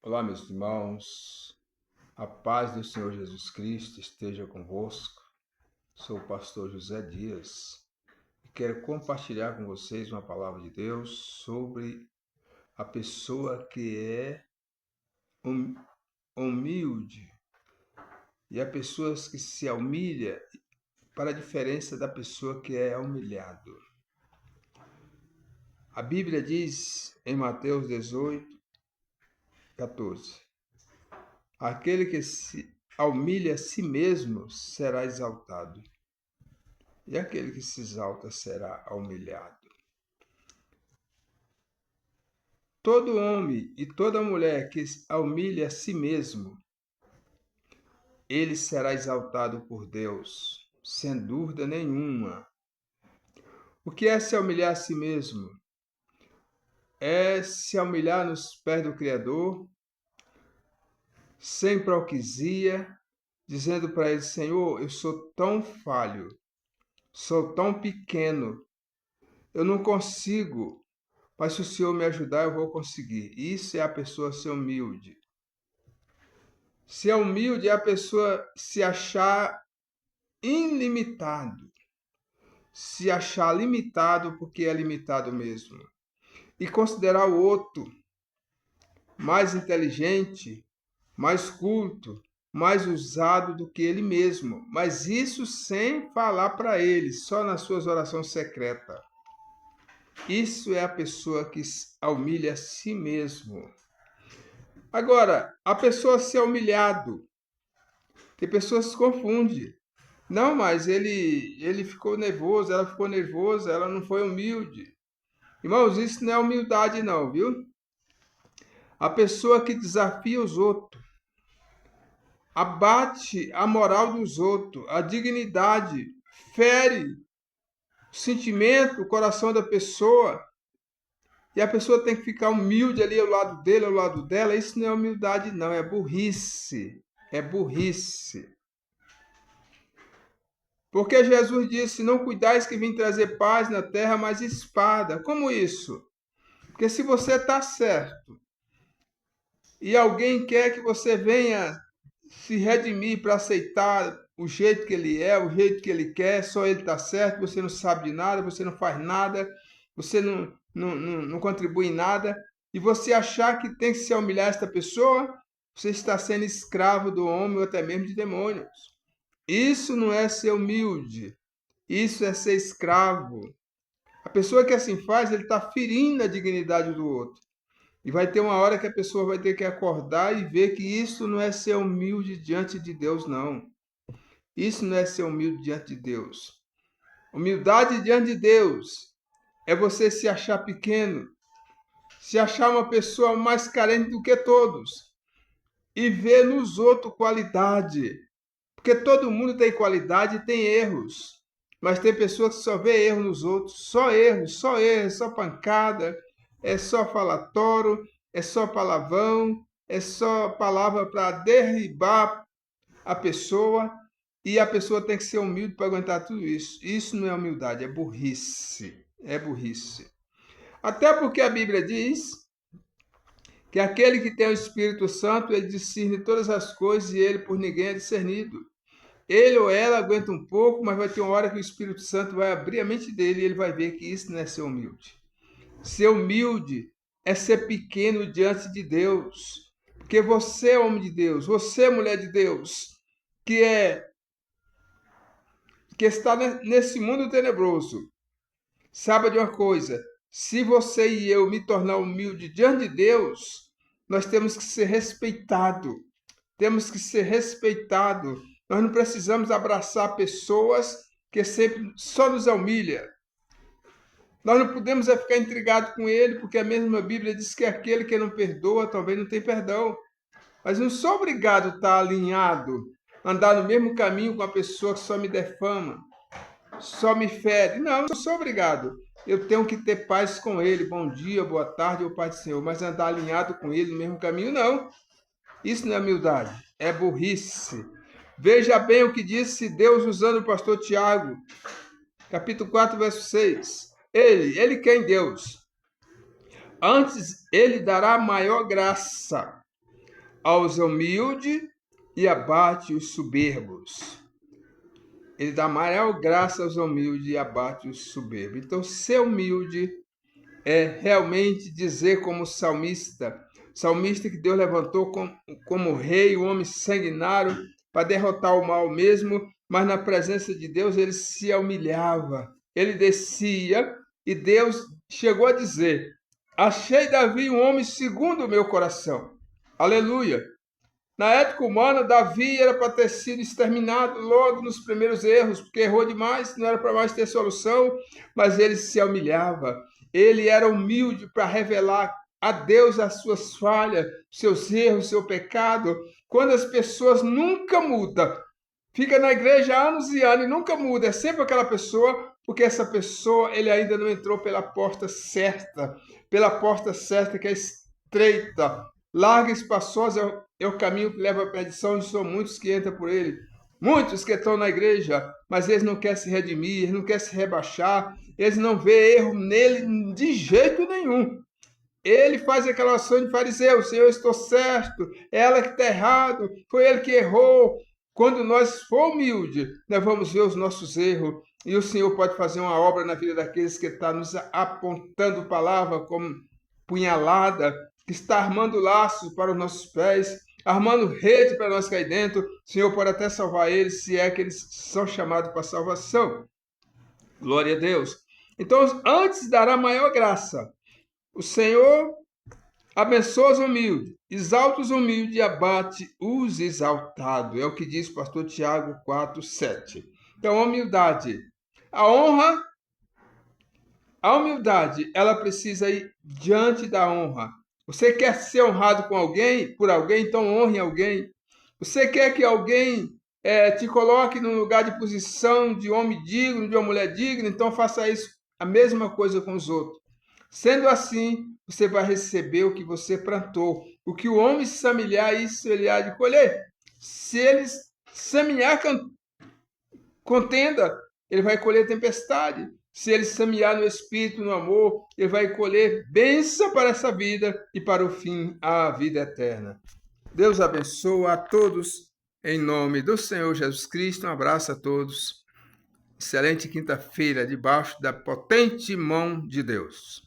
Olá, meus irmãos, a paz do Senhor Jesus Cristo esteja convosco. Sou o pastor José Dias e quero compartilhar com vocês uma palavra de Deus sobre a pessoa que é humilde e a pessoa que se humilha para a diferença da pessoa que é humilhado. A Bíblia diz em Mateus 18:14: aquele que se humilha a si mesmo será exaltado, e aquele que se exalta será humilhado. Todo homem e toda mulher que humilha a si mesmo, ele será exaltado por Deus, sem dúvida nenhuma. O que é se humilhar a si mesmo? É se humilhar nos pés do Criador, sem hipocrisia, dizendo para ele: Senhor, eu sou tão falho, sou tão pequeno, eu não consigo, mas se o Senhor me ajudar, eu vou conseguir. Isso é a pessoa ser humilde. Ser humilde é a pessoa se achar ilimitado, se achar limitado porque é limitado mesmo, e considerar o outro mais inteligente, mais culto, mais usado do que ele mesmo, mas isso sem falar para ele, só nas suas orações secretas. Isso é a pessoa que humilha a si mesmo. Agora, a pessoa ser humilhado, tem pessoas que se confundem. Não, mas ele ficou nervoso, ela ficou nervosa, ela não foi humilde. Irmãos, isso não é humildade não, viu? A pessoa que desafia os outros, abate a moral dos outros, a dignidade, fere o sentimento, o coração da pessoa, e a pessoa tem que ficar humilde ali ao lado dele, ao lado dela, isso não é humildade não, é burrice. É burrice. Porque Jesus disse: não cuidais que vim trazer paz na terra, mas espada. Como isso? Porque se você está certo e alguém quer que você venha se redimir para aceitar o jeito que ele é, o jeito que ele quer, só ele está certo, você não sabe de nada, você não faz nada, você não contribui em nada, e você achar que tem que se humilhar esta pessoa, você está sendo escravo do homem ou até mesmo de demônios. Isso não é ser humilde. Isso é ser escravo. A pessoa que assim faz, ele está ferindo a dignidade do outro. E vai ter uma hora que a pessoa vai ter que acordar e ver que isso não é ser humilde diante de Deus, não. Isso não é ser humilde diante de Deus. Humildade diante de Deus é você se achar pequeno, se achar uma pessoa mais carente do que todos e ver nos outros qualidade. Porque todo mundo tem qualidade e tem erros. Mas tem pessoas que só vê erro nos outros, só erro, só pancada, é só falatório, é só palavrão, é só palavra para derribar a pessoa, e a pessoa tem que ser humilde para aguentar tudo isso. Isso não é humildade, é burrice. É burrice. Até porque a Bíblia diz que aquele que tem o Espírito Santo, ele discerne todas as coisas e ele por ninguém é discernido. Ele ou ela aguenta um pouco, mas vai ter uma hora que o Espírito Santo vai abrir a mente dele e ele vai ver que isso não é ser humilde. Ser humilde é ser pequeno diante de Deus. Porque você é homem de Deus, você é mulher de Deus, que está nesse mundo tenebroso. Saiba de uma coisa, se você e eu me tornar humilde diante de Deus, nós temos que ser respeitados. Temos que ser respeitados. Nós não precisamos abraçar pessoas que sempre só nos humilham. Nós não podemos ficar intrigados com ele, porque a mesma Bíblia diz que aquele que não perdoa também não tem perdão. Mas não sou obrigado a estar alinhado, andar no mesmo caminho com a pessoa que só me defama, só me fere. Não, não sou obrigado. Eu tenho que ter paz com ele. Bom dia, boa tarde, ô Pai do Senhor. Mas andar alinhado com ele no mesmo caminho, não. Isso não é humildade, é burrice. Veja bem o que disse Deus usando o pastor Tiago, capítulo 4, verso 6. Ele quem? Deus. Antes, ele dará maior graça. aos humildes e abate os soberbos. Ele dá maior graça aos humildes e abate os soberbos. Então, ser humilde é realmente dizer como salmista que Deus levantou como rei, um homem sanguinário, para derrotar o mal mesmo, mas na presença de Deus ele se humilhava, ele descia, e Deus chegou a dizer: achei Davi um homem segundo o meu coração. Aleluia! Na época humana, Davi era para ter sido exterminado logo nos primeiros erros, porque errou demais, não era para mais ter solução, mas ele se humilhava. Ele era humilde para revelar a Deus as suas falhas, seus erros, seu pecado. Quando as pessoas nunca mudam, fica na igreja anos e anos e nunca muda, é sempre aquela pessoa, porque essa pessoa ele ainda não entrou pela porta certa que é estreita. Larga e espaçosa é o caminho que leva à perdição, e são muitos que entram por ele. Muitos que estão na igreja, mas eles não querem se redimir, eles não querem se rebaixar, eles não vê erro nele de jeito nenhum. Ele faz aquela oração de fariseu: Senhor, eu estou certo, é ela que está errado, foi ele que errou. Quando nós for humilde, nós vamos ver os nossos erros, e o Senhor pode fazer uma obra na vida daqueles que estão nos apontando palavra como punhalada, que está armando laços para os nossos pés, armando rede para nós cair dentro. O Senhor pode até salvar eles, se é que eles são chamados para salvação. Glória a Deus. Então, antes dará maior graça. O Senhor abençoa os humildes, exalta os humildes e abate os exaltados. É o que diz o pastor Tiago 4:7. Então, a humildade. A humildade, ela precisa ir diante da honra. Você quer ser honrado por alguém, então honre alguém. Você quer que alguém te coloque num lugar de posição de homem digno, de uma mulher digna, então faça isso, a mesma coisa com os outros. Sendo assim, você vai receber o que você plantou. O que o homem semear, isso ele há de colher. Se ele semear contenda, ele vai colher tempestade. Se ele semear no espírito, no amor, ele vai colher bênção para essa vida e para o fim, a vida eterna. Deus abençoe a todos em nome do Senhor Jesus Cristo. Um abraço a todos. Excelente quinta-feira debaixo da potente mão de Deus.